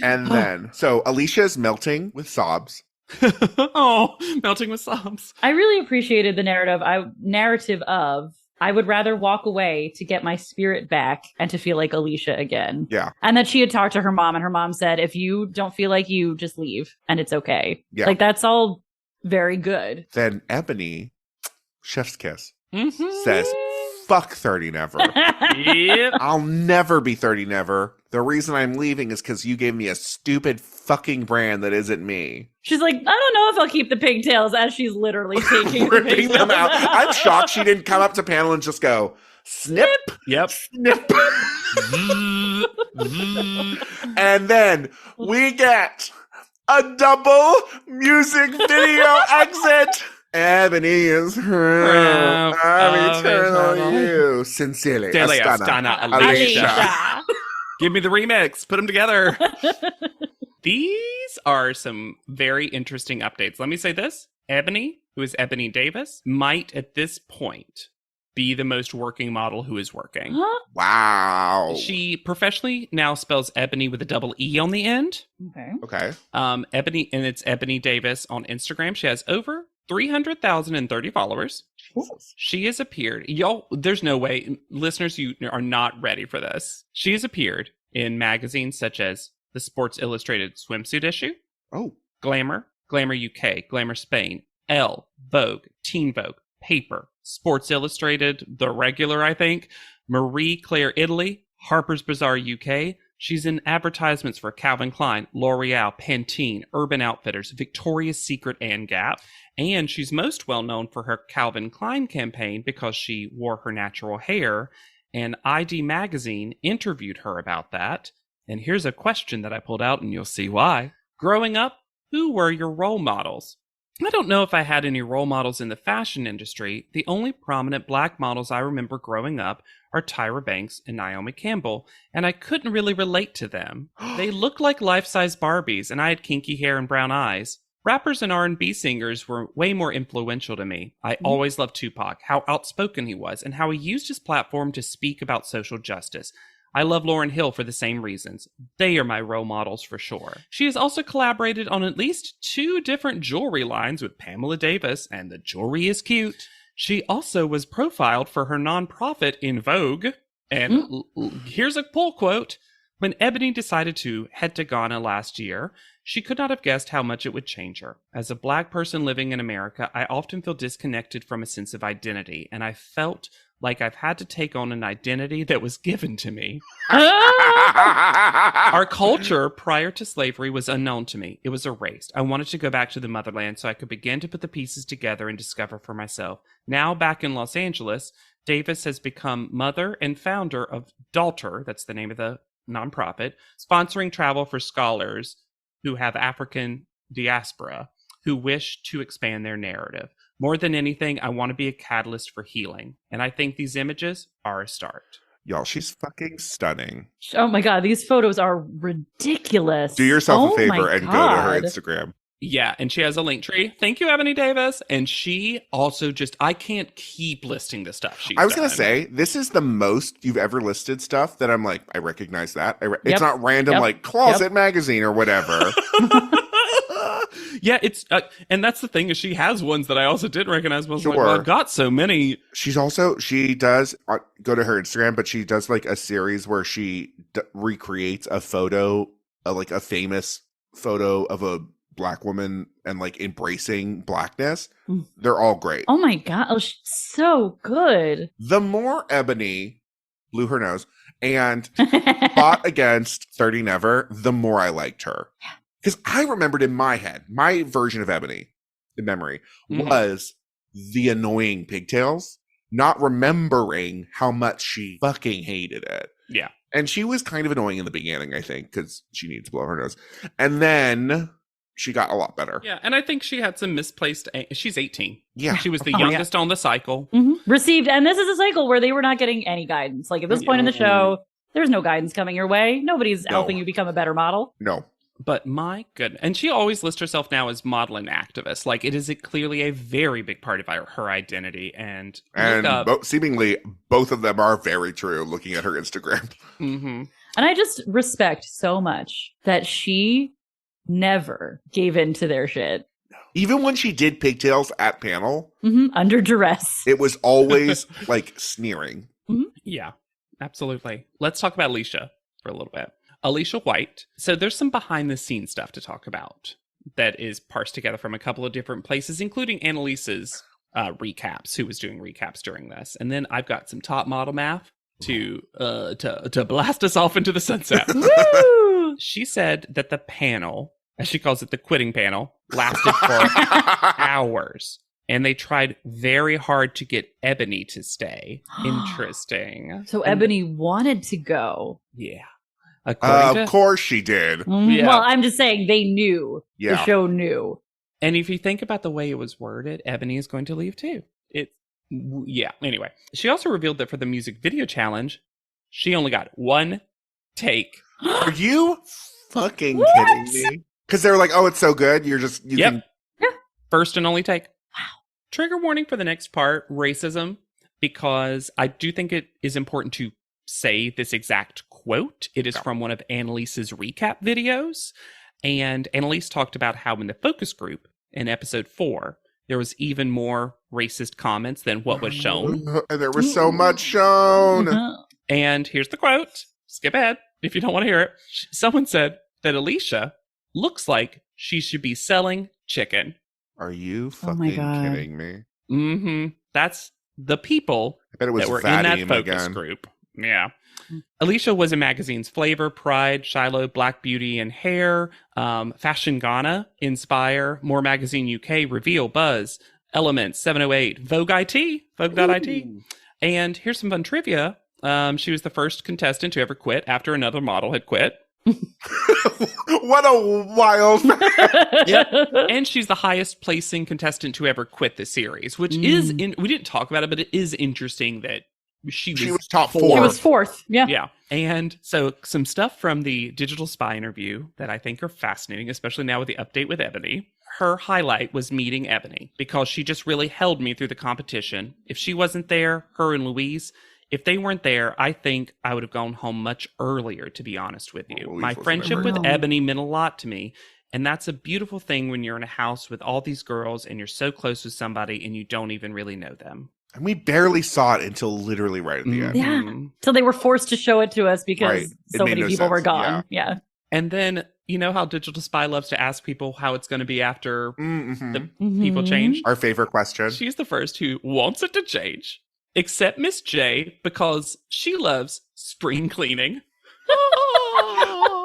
And then, so Alicia is melting with sobs. Oh, melting with sobs. I really appreciated the narrative of I would rather walk away to get my spirit back and to feel like Alicia again. Yeah. And that she had talked to her mom and her mom said, if you don't feel like you, just leave and it's okay. Yeah. Like that's all very good. Then Ebony, chef's kiss, Mm-hmm. says, fuck 30 never. Yep. I'll never be 30 never. The reason I'm leaving is because you gave me a stupid fucking brand that isn't me. She's like, I don't know if I'll keep the pigtails as she's literally taking the Ripping them pigtails out. I'm shocked she didn't come up to panel and just go, snip, Yep. snip. And then we get a double music video exit. Ebony is her. I'm eternal you. Sincerely, Sincerely, Astana, Astana, Alicia. Alicia. Give me the remix. Put them together. These are some very interesting updates. Let me say this. Ebony, who is Ebony Davis, might at this point be the most working model who is working. Huh? Wow. She professionally now spells Ebony with a double E on the end. Okay. Okay. Ebony, and it's Ebony Davis on Instagram. She has over 300,030 followers. Jesus. She has appeared. Y'all, there's no way. Listeners, you are not ready for this. She has appeared in magazines such as the Sports Illustrated swimsuit issue, Oh. Glamour, Glamour UK, Glamour Spain, Elle, Vogue, Teen Vogue, Paper, Sports Illustrated, The Regular, I think, Marie Claire Italy, Harper's Bazaar UK. She's in advertisements for Calvin Klein, L'Oreal, Pantene, Urban Outfitters, Victoria's Secret, and Gap. And she's most well known for her Calvin Klein campaign because she wore her natural hair, and ID Magazine interviewed her about that. And here's a question that I pulled out, and you'll see why. Growing up, who were your role models? I don't know if I had any role models in the fashion industry. The only prominent black models I remember growing up are Tyra Banks and Naomi Campbell, and I couldn't really relate to them. They looked like life-size Barbies, and I had kinky hair and brown eyes. Rappers and R&B singers were way more influential to me. I always loved Tupac, how outspoken he was, and how he used his platform to speak about social justice. I love Lauryn Hill for the same reasons. They are my role models for sure. She has also collaborated on at least 2 different jewelry lines with Pamela Davis, and the jewelry is cute. She also was profiled for her nonprofit in Vogue. And here's a pull quote. When Ebony decided to head to Ghana last year, she could not have guessed how much it would change her. As a black person living in America, I often feel disconnected from a sense of identity, and I felt like I've had to take on an identity that was given to me. Our culture prior to slavery was unknown to me. It was erased. I wanted to go back to the motherland so I could begin to put the pieces together and discover for myself. Now, back in Los Angeles, Davis has become mother and founder of Dalter, that's the name of the nonprofit, sponsoring travel for scholars who have African diaspora who wish to expand their narrative. More than anything, I want to be a catalyst for healing, and I think these images are a start. Y'all, she's fucking stunning. Oh my God, these photos are ridiculous. Do yourself a favor my and go to her God. Instagram. Yeah, and she has a link tree. Thank you, Ebony Davis. And she also just, I can't keep listing the stuff she's I was going done. to say, this is the most you've ever listed stuff that I'm like, I recognize that. It's Yep. not random Yep. like Closet Magazine or whatever. Yeah, it's and that's the thing is she has ones that I also didn't recognize. I was like, Sure. well, I've got so many. She does go to her Instagram, but she does like a series where she recreates a photo, like a famous photo of a Black woman and like embracing Blackness. They're all great. Oh my God. Oh, she's so good. The more Ebony blew her nose and fought against 30 Never, the more I liked her. Because I remembered in my head, my version of Ebony in memory was the annoying pigtails, not remembering how much she fucking hated it. Yeah. And she was kind of annoying in the beginning, I think, because she needed to blow her nose. And then she got a lot better. Yeah, and I think she had some misplaced. She's 18. Yeah. She was the Oh, youngest on the cycle. Received, and this is a cycle where they were not getting any guidance. Like at this point in the show, there's no guidance coming your way. Nobody's helping you become a better model. No. But my goodness. And she always lists herself now as modeling activist. Like, it is clearly a very big part of her identity. And Seemingly, both of them are very true looking at her Instagram. Mm-hmm. And I just respect so much that she never gave in to their shit. Even when she did pigtails at panel, under duress. it was always like sneering. Yeah, absolutely. Let's talk about Alicia for a little bit. Alicia White. So there's some behind the scenes stuff to talk about that is parsed together from a couple of different places, including Annalise's recaps, who was doing recaps during this. And then I've got some top model math to blast us off into the sunset. Woo! She said that the panel, as she calls it, the quitting panel, lasted for hours. And they tried very hard to get Ebony to stay. Interesting. So Ebony wanted to go. Yeah. Of course she did. Yeah. Well, I'm just saying they knew. Yeah. The show knew. And if you think about the way it was worded, Ebony is going to leave too. Yeah. Anyway, she also revealed that for the music video challenge, she only got one take. Are you fucking kidding me? Because they were like, "Oh, it's so good. You can." First and only take. Wow. Trigger warning for the next part: racism, because I do think it is important to say this exact quote. It is from one of Annalise's recap videos. And Annalise talked about how in the focus group in episode 4, there was even more racist comments than what was shown. And there was so much shown. And here's the quote. Skip ahead if you don't want to hear it. Someone said that Alicia looks like she should be selling chicken. Are you fucking kidding me? Mm-hmm. That's the people that were in that focus group. Yeah. Alicia was in magazines Flavor, Pride, Shiloh, Black Beauty and Hair, Fashion Ghana, Inspire, More Magazine UK, Reveal, Buzz, Elements, 708, Vogue.it. And here's some fun trivia. She was the first contestant to ever quit after another model had quit. What a wild Yep. And she's the highest placing contestant to ever quit the series, which is, we didn't talk about it, but it is interesting that she was top 4. She was 4th. Yeah. Yeah. And so some stuff from the Digital Spy interview that I think are fascinating, especially now with the update with Ebony. Her highlight was meeting Ebony because she just really held me through the competition. If she wasn't there, her and Louise, if they weren't there, I think I would have gone home much earlier, to be honest with you. My friendship with Ebony meant a lot to me. And that's a beautiful thing when you're in a house with all these girls and you're so close with somebody and you don't even really know them. And we barely saw it until literally right at the end. Yeah. Till they were forced to show it to us because so many people were gone. Yeah. And then, you know how Digital Spy loves to ask people how it's going to be after the people change? Our favorite question. She's the first who wants it to change. Except Miss J, because she loves spring cleaning.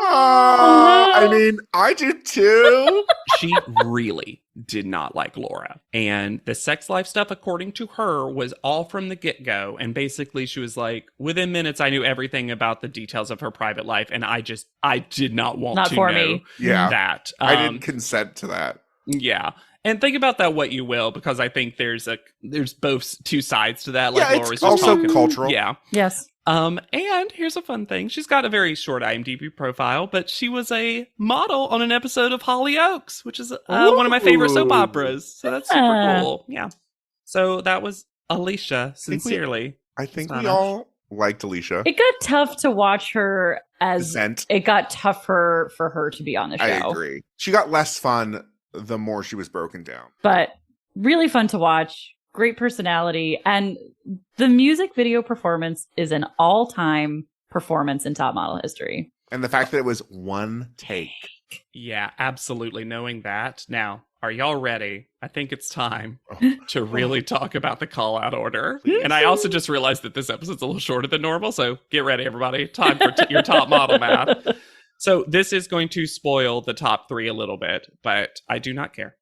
I mean, I do too. She really did not like Laura. And the sex life stuff, according to her, was all from the get-go. And basically she was like, within minutes, I knew everything about the details of her private life. And I did not want to know that. I didn't consent to that. Yeah. And think about that what you will, because I think there's both two sides to that. Like Laura's it's also cultural. Yeah. Yes. And here's a fun thing. She's got a very short IMDb profile, but she was a model on an episode of Hollyoaks, which is one of my favorite soap operas. So that's super cool. Yeah. So that was Alicia, sincerely. I think we all liked Alicia. It got tough to watch her as Descent. It got tougher for her to be on the show. I agree. She got less fun the more she was broken down. But really fun to watch. Great personality. And the music video performance is an all-time performance in top model history. And the fact that it was one take. Yeah, absolutely. Knowing that. Now, are y'all ready? I think it's time to really talk about the call out order. And I also just realized that this episode's a little shorter than normal. So get ready, everybody. Time for your top model math. So this is going to spoil the top 3 a little bit, but I do not care.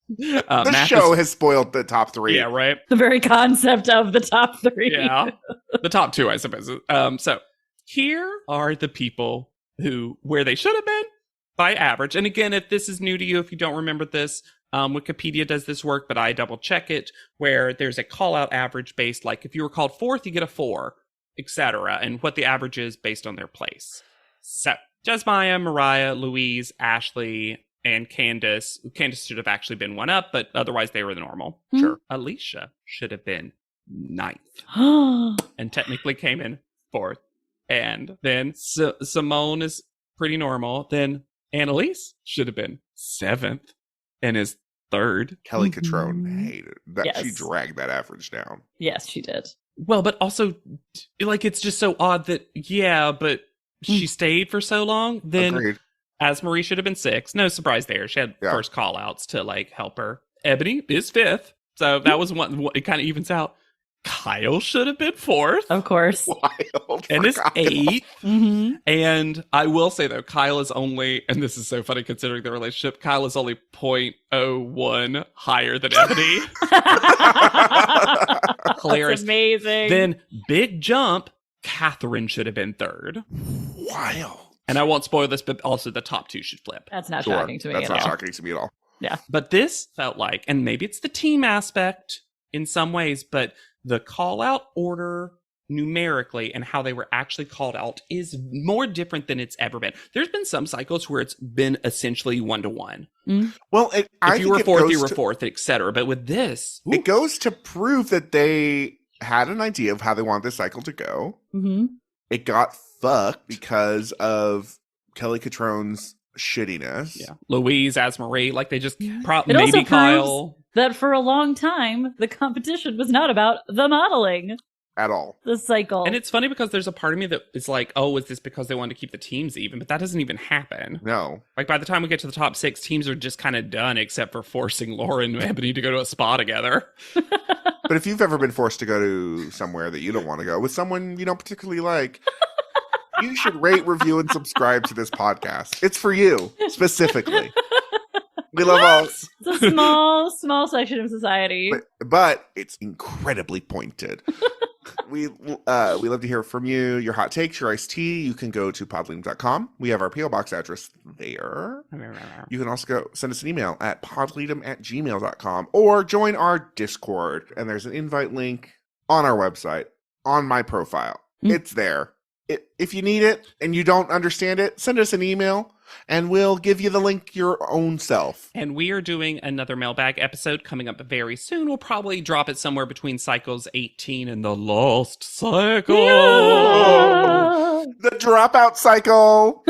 The show has spoiled the top 3. Yeah, right? The very concept of the top 3. Yeah. The top 2, I suppose. So here are the people where they should have been by average. And again, if this is new to you, if you don't remember this, Wikipedia does this work, but I double check it, where there's a call out average based, like if you were called 4th, you get a 4, etc. And what the average is based on their place. So Jesmaya, Mariah, Louise, Ashley, and Candace. Candace should have actually been 1 up, but otherwise they were the normal. Sure. Alicia should have been 9th and technically came in 4th. And then Simone is pretty normal. Then Annalise should have been 7th and is 3rd. Kelly Catrone hated that. Yes. She dragged that average down. Yes, she did. Well, but also, like, it's just so odd that, but she stayed for so long. Then Agreed. As Marie should have been 6th. No surprise there. She had first call outs to like help her. Ebony is 5th. So that was one. It kind of evens out. Kyle should have been 4th. Of course. Wild. And is 8th. Mm-hmm. And I will say though, Kyle is only, and this is so funny considering the relationship, Kyle is only 0.01 higher than Ebony. Hilarious. That's amazing. Then big jump, Catherine should have been 3rd. Wild. And I won't spoil this, but also the top 2 should flip. That's not Sure. shocking to me That's at not all. shocking to me at all. Yeah. But this felt like, and maybe it's the team aspect in some ways, but the call out order numerically and how they were actually called out is more different than it's ever been. There's been some cycles where it's been essentially 1-to-1. Well, If you were 4th, you were 4th, etc. But with this, it goes to prove that they had an idea of how they want this cycle to go. Mm-hmm. It got fucked because of Kelly Catrone's shittiness. yeah, Louise, as Marie, like they just It maybe also Kyle. proves that for a long time, the competition was not about the modeling, At all. the cycle. And it's funny because there's a part of me that is like, oh, is this because they wanted to keep the teams even? But that doesn't even happen. No. Like by the time we get to the top 6, teams are just kind of done, except for forcing Lauren and Ebony to go to a spa together. But if you've ever been forced to go to somewhere that you don't want to go with someone you don't particularly like, you should rate, review, and subscribe to this podcast. It's for you, specifically. We love all, It's a small section of society. but it's incredibly pointed. We love to hear from you, your hot takes, your iced tea. You can go to podleadum.com. We have our P.O. Box address there. You can also go send us an email at podleadum@gmail.com or join our Discord. And there's an invite link on our website, on my profile. It's there. If you need it and you don't understand it, send us an email and we'll give you the link your own self. And we are doing another mailbag episode coming up very soon. We'll probably drop it somewhere between cycles 18 and the lost cycle. Yeah. The dropout cycle.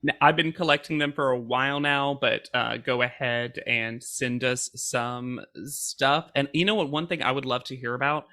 Now, I've been collecting them for a while now, but go ahead and send us some stuff. And you know what? One thing I would love to hear about,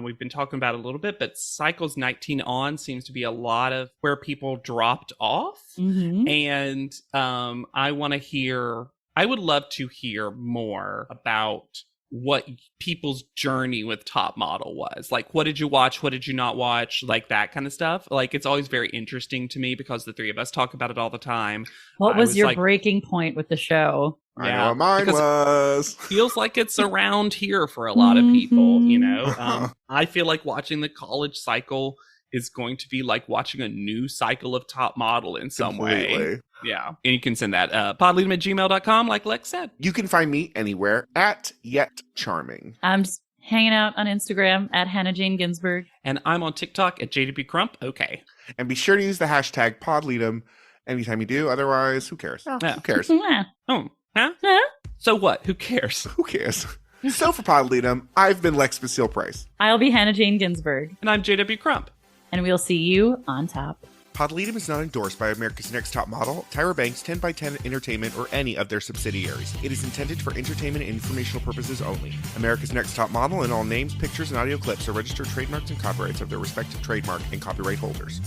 we've been talking about it a little bit, but cycles 19 on seems to be a lot of where people dropped off. Mm-hmm. And I would love to hear more about what people's journey with Top Model was. Like, what did you watch? What did you not watch? Like that kind of stuff. Like, it's always very interesting to me because the three of us talk about it all the time. What I was your like, breaking point with the show? I know what mine because was. feels like it's around here for a lot of people, you know? I feel like watching the college cycle is going to be like watching a new cycle of Top Model in some way. Completely. Yeah. And you can send that podleadum@gmail.com, like Lex said. You can find me anywhere at Yet Charming. I'm just hanging out on Instagram at Hannah Jane Ginsburg. And I'm on TikTok at JDB Crump. Okay. And be sure to use the hashtag PodLeadum anytime you do. Otherwise, who cares? Yeah. Who cares? Yeah. Oh, huh? Huh? So what? Who cares? Who cares? So for PodLeadum, I've been Lex Basile Price. I'll be Hannah Jane Ginsburg, And I'm JW Crump. and we'll see you on top. Podleadum is not endorsed by America's Next Top Model, Tyra Banks, 10x10 Entertainment, or any of their subsidiaries. It is intended for entertainment and informational purposes only. America's Next Top Model and all names, pictures, and audio clips are registered trademarks and copyrights of their respective trademark and copyright holders.